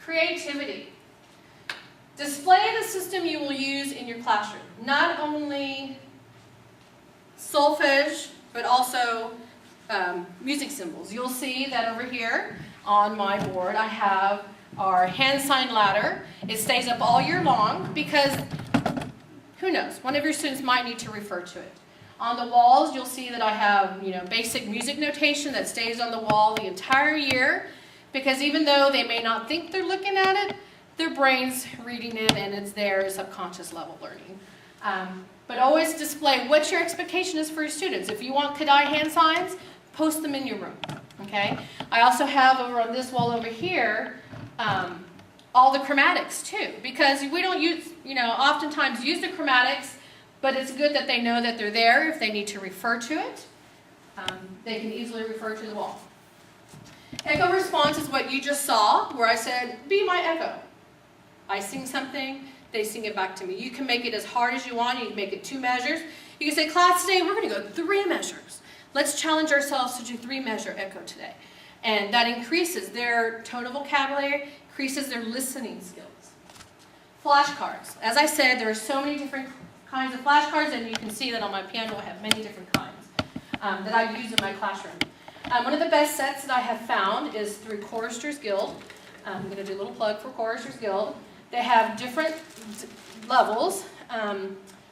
Creativity. Display the system you will use in your classroom. Not only solfege, but also music symbols. You'll see that over here on my board I have our hand sign ladder. It stays up all year long because, who knows, one of your students might need to refer to it. On the walls you'll see that I have basic music notation that stays on the wall the entire year, because even though they may not think they're looking at it, their brain's reading it and it's their subconscious level learning. But always display what your expectation is for your students. If you want Kadai hand signs, post them in your room. Okay? I also have over on this wall over here all the chromatics too, because we don't oftentimes use the chromatics, but it's good that they know that they're there if they need to refer to it. They can easily refer to the wall. Echo response is what you just saw, where I said, be my echo. I sing something, they sing it back to me. You can make it as hard as you want. You can make it 2 measures. You can say, class, today we're going to go 3 measures. Let's challenge ourselves to do 3-measure echo today. And that increases their tone of vocabulary, increases their listening skills. Flashcards. As I said, there are so many different kinds of flashcards, and you can see that on my piano I have many different kinds that I use in my classroom. One of the best sets that I have found is through Choristers Guild. I'm going to do a little plug for Choristers Guild. They have different levels,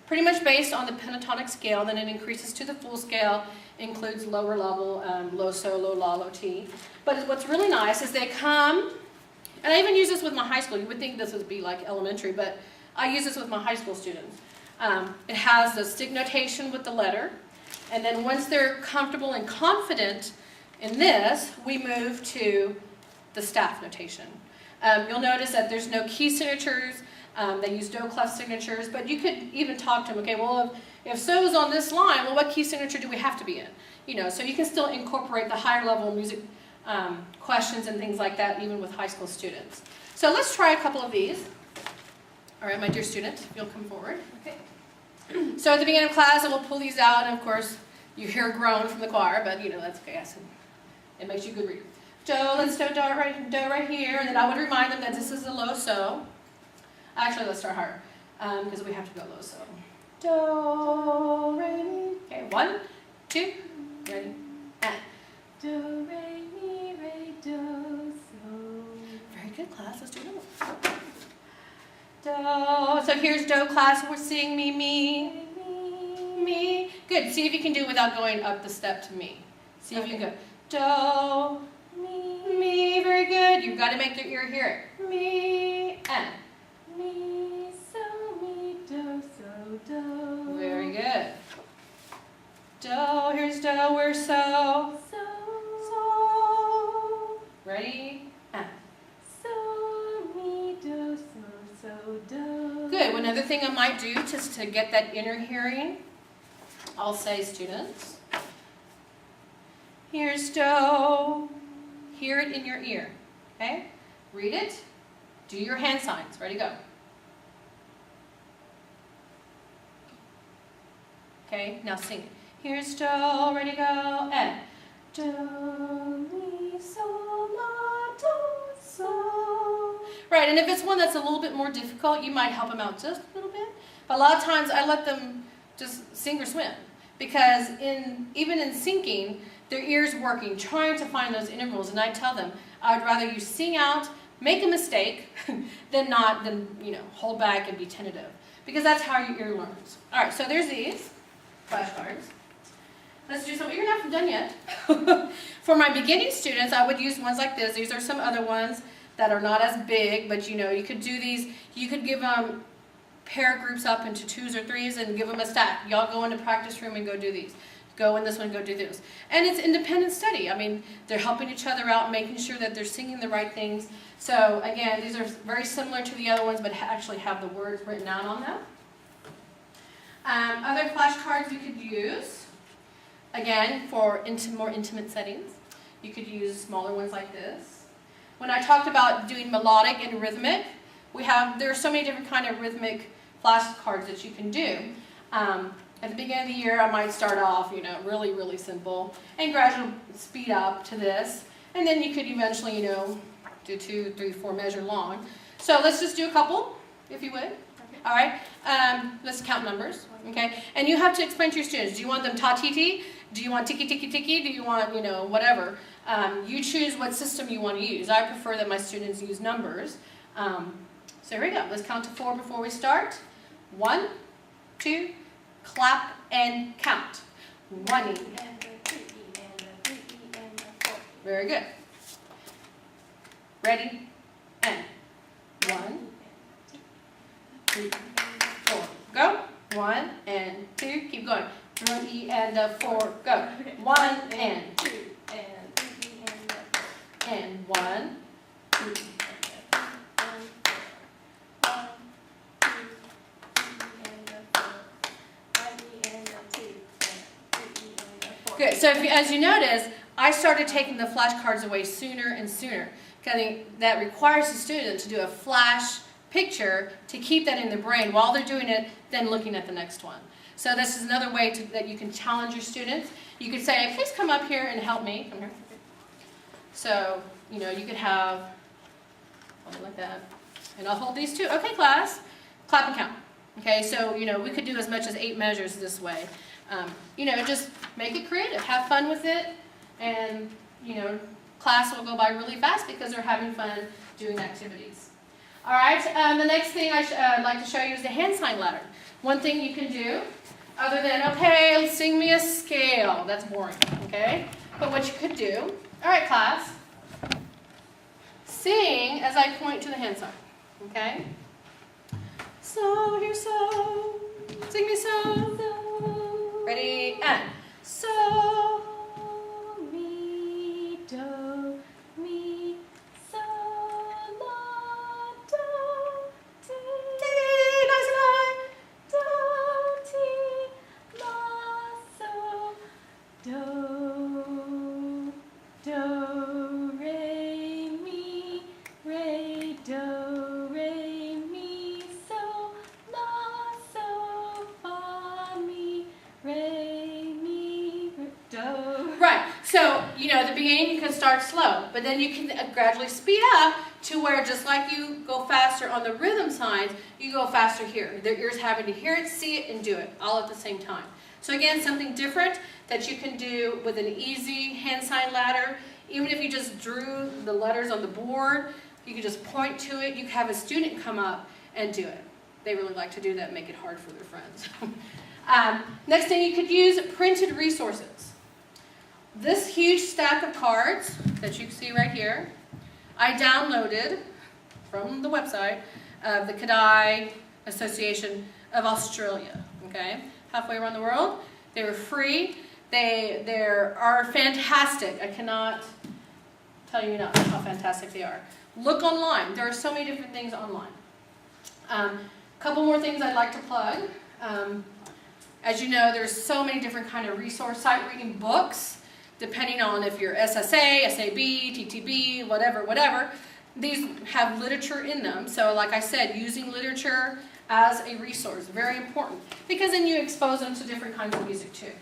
pretty much based on the pentatonic scale. Then it increases to the full scale, includes lower level, low so, low la, low ti. But what's really nice is they come, and I even use this with my high school. You would think this would be like elementary, but I use this with my high school students. It has the stick notation with the letter, and then once they're comfortable and confident in this, we move to the staff notation. You'll notice that there's no key signatures. They use do clef signatures, but you could even talk to them. Okay, well, if so is on this line, well, what key signature do we have to be in? So you can still incorporate the higher level music questions and things like that, even with high school students. So let's try a couple of these. All right, my dear student, if you'll come forward. Okay. So at the beginning of class, I will pull these out, and of course, you hear a groan from the choir, but that's okay. It makes you a good reader. Do, let's do right here, and then I would remind them that this is a low so. Actually, let's start higher, because we have to go low so. Do, re, mi. Okay, 1, 2, ready, and. Do, re, mi, re, do, so. Very good, class. Let's do it more. Do. So here's do, class. We're singing me, me. Good. See if you can do it without going up the step to me. See if you can go. Do. Me, very good. You've got to make their ear hear it. Me, and. Me, so, mi, do, so, do. Very good. Do, here's do, we're so. So. Ready? And. So, mi, do, so, do. Good. One other thing I might do just to get that inner hearing, I'll say, students, here's do. Hear it in your ear, okay? Read it, do your hand signs. Ready, go. Okay, now sing it. Here's do, ready, go, and. Do, mi, so, la, do, so. Right, and if it's one that's a little bit more difficult, you might help them out just a little bit. But a lot of times I let them just sing or swim, because even in syncing, their ears working, trying to find those intervals, and I tell them, I would rather you sing out, make a mistake, than hold back and be tentative, because that's how your ear learns. All right, so there's these flashcards. Let's do some. You're not done yet. For my beginning students, I would use ones like this. These are some other ones that are not as big, but you could do these. You could give them pair groups up into 2s or 3s and give them a stack. Y'all go into practice room and go do these. Go in this one, go do this. And it's independent study. I mean, they're helping each other out, making sure that they're singing the right things. So again, these are very similar to the other ones, but actually have the words written out on them. Other flashcards you could use, again, for more intimate settings. You could use smaller ones like this. When I talked about doing melodic and rhythmic, there are so many different kind of rhythmic flashcards that you can do. At the beginning of the year, I might start off, really, really simple, and gradually speed up to this. And then you could eventually, do 2, 3, 4 measure long. So let's just do a couple, if you would. Okay. All right. Let's count numbers. Okay. And you have to explain to your students. Do you want them ta-ti-ti? Do you want tiki-tiki-tiki? Do you want, whatever? You choose what system you want to use. I prefer that my students use numbers. So here we go. Let's count to 4 before we start. 1, 2, clap and count. 1 E. Very good. Ready? And 1, 2, 4. Go. 1 and 2. Keep going. 3 and 4. Go. 1 and 2 and 3 and 4. And 1, 2. Good. So as you notice, I started taking the flashcards away sooner and sooner. Because that requires the student to do a flash picture to keep that in their brain while they're doing it, then looking at the next one. So this is another way that you can challenge your students. You could say, please come up here and help me. Come here. So, you could have something like that. And I'll hold these two. Okay, class. Clap and count. Okay, so, we could do as much as 8 measures this way. Just make it creative. Have fun with it. And, class will go by really fast because they're having fun doing activities. All right, the next thing I'd like to show you is the hand sign ladder. One thing you can do, other than, okay, sing me a scale. That's boring, okay? But what you could do, all right, class, sing as I point to the hand sign, okay? So, here's so, sing me so. Ready, and so, mi, do, mi, so, la, do, ti, nice and high, do, ti, la, so, do, re, mi, do, re, mi, so, la, so, fa, mi, re, mi, do. Right, so, at the beginning you can start slow, but then you can gradually speed up to where just like you go faster on the rhythm signs, you go faster here. Their ears having to hear it, see it, and do it all at the same time. So again, something different that you can do with an easy hand sign ladder. Even if you just drew the letters on the board, you could just point to it. You could have a student come up and do it. They really like to do that and make it hard for their friends. Next thing you could use, printed resources. This huge stack of cards that you can see right here, I downloaded from the website of the Kadai Association of Australia. Okay, halfway around the world. They were free. They are fantastic. I cannot tell you enough how fantastic they are. Look online. There are so many different things online. Couple more things I'd like to plug. As you know, there's so many different kind of resource sight reading books, depending on if you're SSA, SAB, TTB, whatever. These have literature in them. So like I said, using literature as a resource, very important, because then you expose them to different kinds of music too.